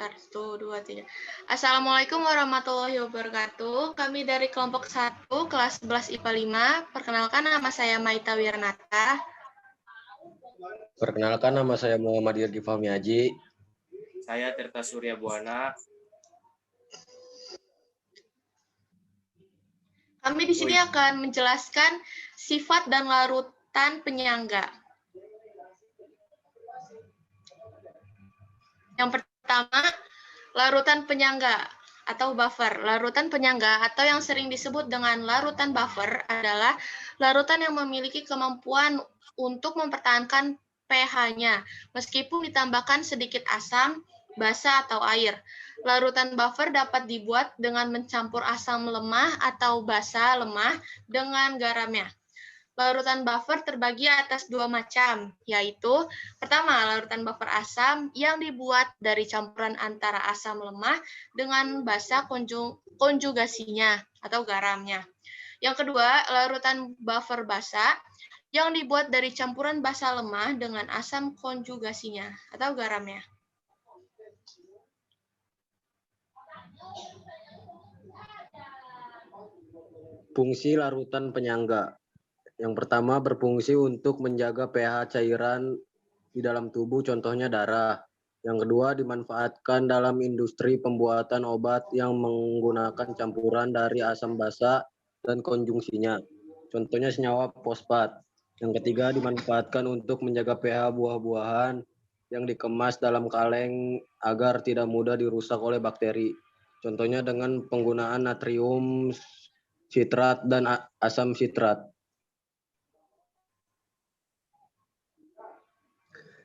1, 2, 3. Assalamualaikum warahmatullahi wabarakatuh. Kami dari kelompok 1, kelas 11 IPA 5. Perkenalkan, nama saya Maita Wiranata. Perkenalkan, nama saya Muhammad Irgi Fahmi Haji. Saya Tirta Surya Buana. Kami di sini akan menjelaskan sifat dan larutan penyangga. Yang pertama, larutan penyangga atau buffer. Larutan penyangga atau yang sering disebut dengan larutan buffer adalah larutan yang memiliki kemampuan untuk mempertahankan pH-nya meskipun ditambahkan sedikit asam, basa, atau air. Larutan buffer dapat dibuat dengan mencampur asam lemah atau basa lemah dengan garamnya. Larutan buffer terbagi atas 2 macam, yaitu pertama, larutan buffer asam yang dibuat dari campuran antara asam lemah dengan basa konjugasinya atau garamnya. Yang kedua, larutan buffer basa yang dibuat dari campuran basa lemah dengan asam konjugasinya atau garamnya. Fungsi larutan penyangga. Yang pertama, berfungsi untuk menjaga pH cairan di dalam tubuh, contohnya darah. Yang kedua, dimanfaatkan dalam industri pembuatan obat yang menggunakan campuran dari asam basa dan konjungsinya, contohnya senyawa fosfat. Yang ketiga, dimanfaatkan untuk menjaga pH buah-buahan yang dikemas dalam kaleng agar tidak mudah dirusak oleh bakteri, contohnya dengan penggunaan natrium sitrat dan asam sitrat.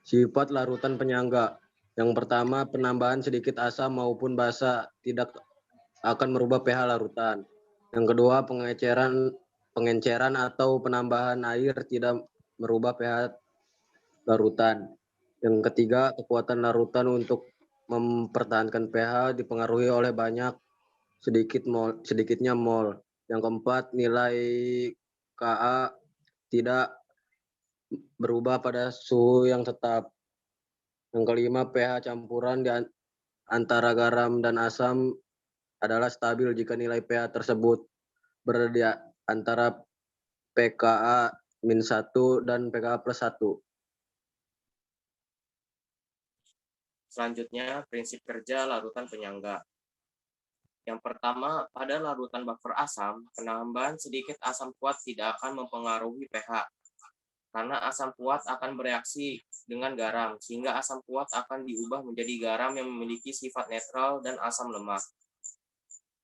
Sifat larutan penyangga. Yang pertama, penambahan sedikit asam maupun basa tidak akan merubah pH larutan. Yang kedua, pengenceran atau penambahan air tidak merubah pH larutan. Yang ketiga, kekuatan larutan untuk mempertahankan pH dipengaruhi oleh sedikitnya mol. Yang keempat, nilai Ka tidak berubah pada suhu yang tetap. Yang kelima, pH campuran di antara garam dan asam adalah stabil jika nilai pH tersebut berada di antara pKa-1 dan pKa+1. Selanjutnya, prinsip kerja larutan penyangga. Yang pertama, pada larutan buffer asam, penambahan sedikit asam kuat tidak akan mempengaruhi pH. Karena asam kuat akan bereaksi dengan garam, sehingga asam kuat akan diubah menjadi garam yang memiliki sifat netral dan asam lemah.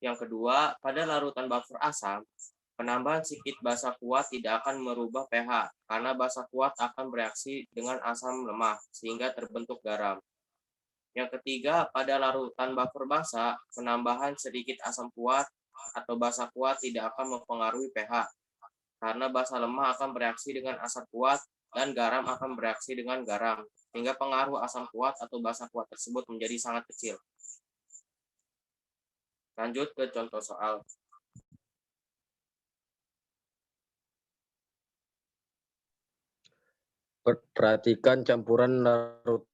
Yang kedua, pada larutan buffer asam, penambahan sedikit basa kuat tidak akan merubah pH, karena basa kuat akan bereaksi dengan asam lemah, sehingga terbentuk garam. Yang ketiga, pada larutan buffer basa, penambahan sedikit asam kuat atau basa kuat tidak akan mempengaruhi pH, karena basa lemah akan bereaksi dengan asam kuat dan garam akan bereaksi dengan garam, sehingga pengaruh asam kuat atau basa kuat tersebut menjadi sangat kecil. Lanjut ke contoh soal. Perhatikan campuran larut.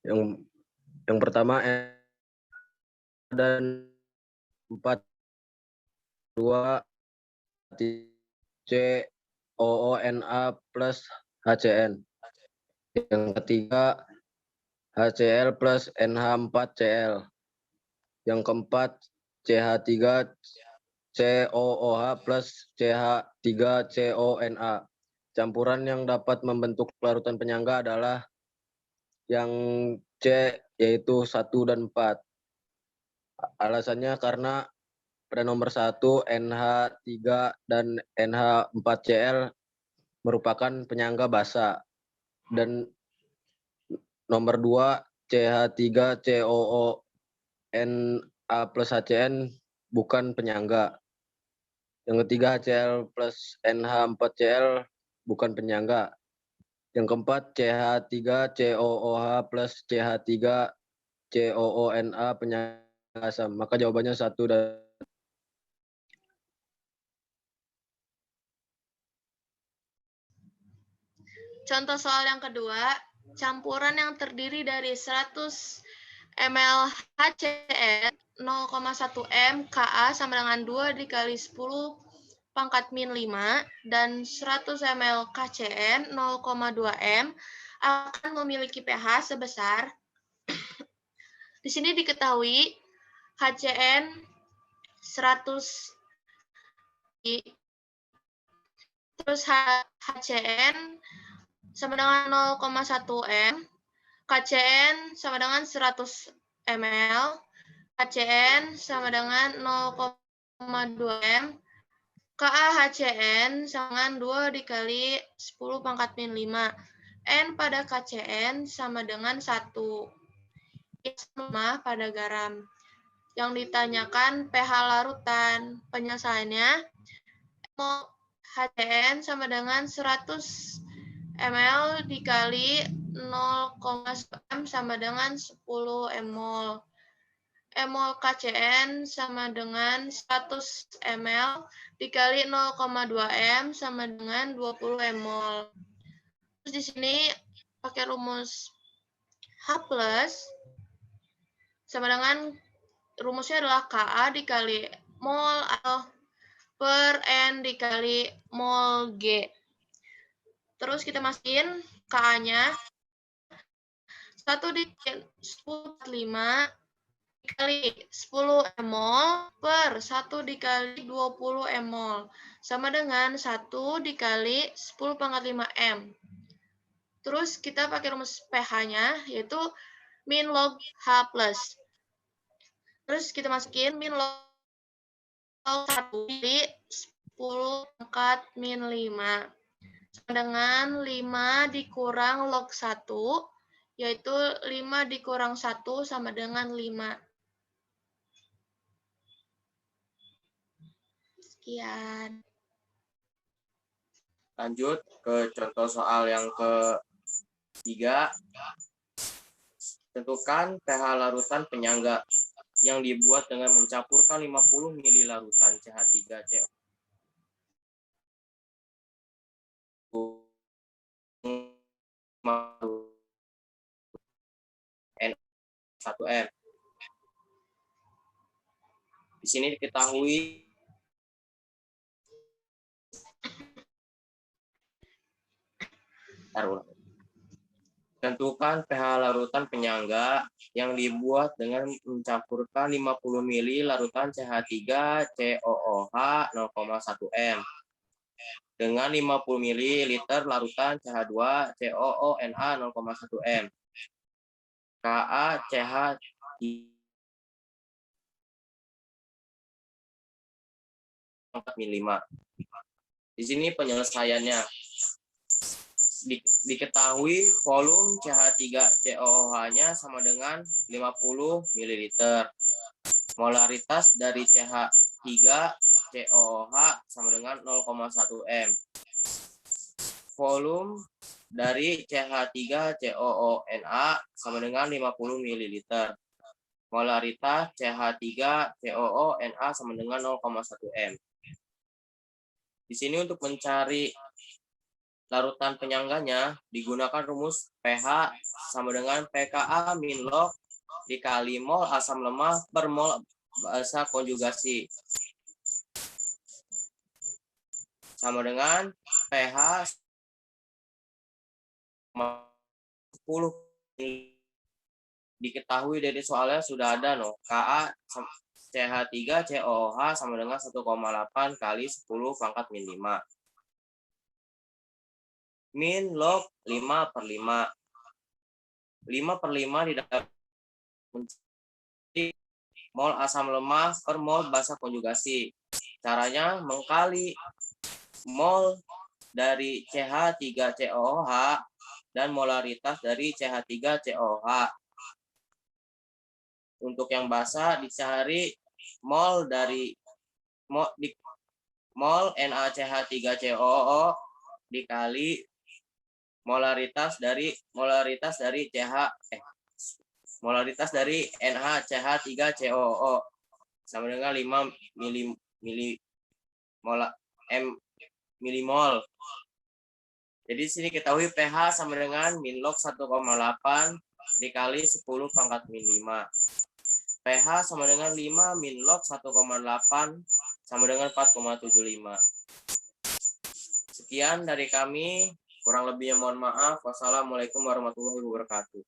Yang pertama, dan 4, 2, COONA plus HCN. Yang ketiga, HCl plus NH4Cl. Yang keempat, CH3 COOH plus CH3CONA. Campuran yang dapat membentuk larutan penyangga adalah yang C, yaitu 1 dan 4. Alasannya karena pada nomor 1, NH3 dan NH4Cl merupakan penyangga basa. Dan nomor 2, CH3COONA plus HCN bukan penyangga. Yang ketiga, HCl plus NH4Cl bukan penyangga. Yang keempat, CH3COOH plus CH3COONA penyangga asam. Maka jawabannya 1 dan Contoh soal yang kedua, campuran yang terdiri dari 100 ml HCN 0,1 M, Ka sama dengan 2 dikali 10 pangkat min 5, dan 100 ml KCN 0,2 M akan memiliki pH sebesar, di sini diketahui HCN 100, terus HCN sama dengan 0,1 M, KCN sama dengan 100 ml, KCN sama dengan 0,2 M, KaHCN sama dengan 2 dikali 10 pangkat min 5. N pada KCN sama dengan 1. Sama pada garam. Yang ditanyakan pH larutan. Penyelesaiannya, HCN sama dengan 100 ml dikali 0,1 M sama dengan 10 mol. Mol KCN sama dengan 100 ml dikali 0,2 M sama dengan 20 mol. Terus di sini pakai rumus H plus sama dengan rumusnya adalah Ka dikali mol L per N dikali mol G. Terus kita masukin Ka-nya 1 dikali 10/5 dikali 10 mol per 1 dikali 20 mol sama dengan 1 dikali 10 pangkat 5 M. Terus kita pakai rumus pH-nya yaitu min log H plus. Terus kita masukin min log 1 dikali 10 pangkat min 5 sama dengan 5 dikurang log 1 yaitu 5 dikurang 1 sama dengan 5. Sekian. Lanjut ke contoh soal yang ketiga. Tentukan pH larutan penyangga yang dibuat dengan mencampurkan 50 ml larutan CH3CO. N1M. Di sini diketahui tentukan pH larutan penyangga yang dibuat dengan mencampurkan 50 ml larutan CH3COOH 0,1 M dengan 50 ml larutan CH2COONA 0,1 M. KaCH min 5. Di sini penyelesaiannya. Diketahui volume CH3COOH-nya sama dengan 50 ml. Molaritas dari CH3COOH sama dengan 0,1 M. Volume dari CH3COONA sama dengan 50 ml. Molaritas CH3COONA sama dengan 0,1 M. Di sini untuk mencari larutan penyangganya digunakan rumus pH sama dengan pKa min log dikali mol asam lemah per mol basa konjugasi sama dengan pH 10. Diketahui dari soalnya sudah ada Ka CH3COOH sama dengan 1,8 kali 10 pangkat min 5. Min log 5/5. 5/5 didapat mol asam lemah per mol basa konjugasi. Caranya mengkali mol dari CH3COOH dan molaritas dari CH3COOH. Untuk yang basa dicari mol dari mol NaCH3COO dikali molaritas dari NaCH3COO sama dengan 5 milimol. Jadi sini ketahui pH sama dengan min log 1,8 dikali 10 pangkat min 5. pH sama dengan 5 min log 1,8 sama dengan 4,75. Sekian dari kami. Kurang lebihnya mohon maaf. Wassalamualaikum warahmatullahi wabarakatuh.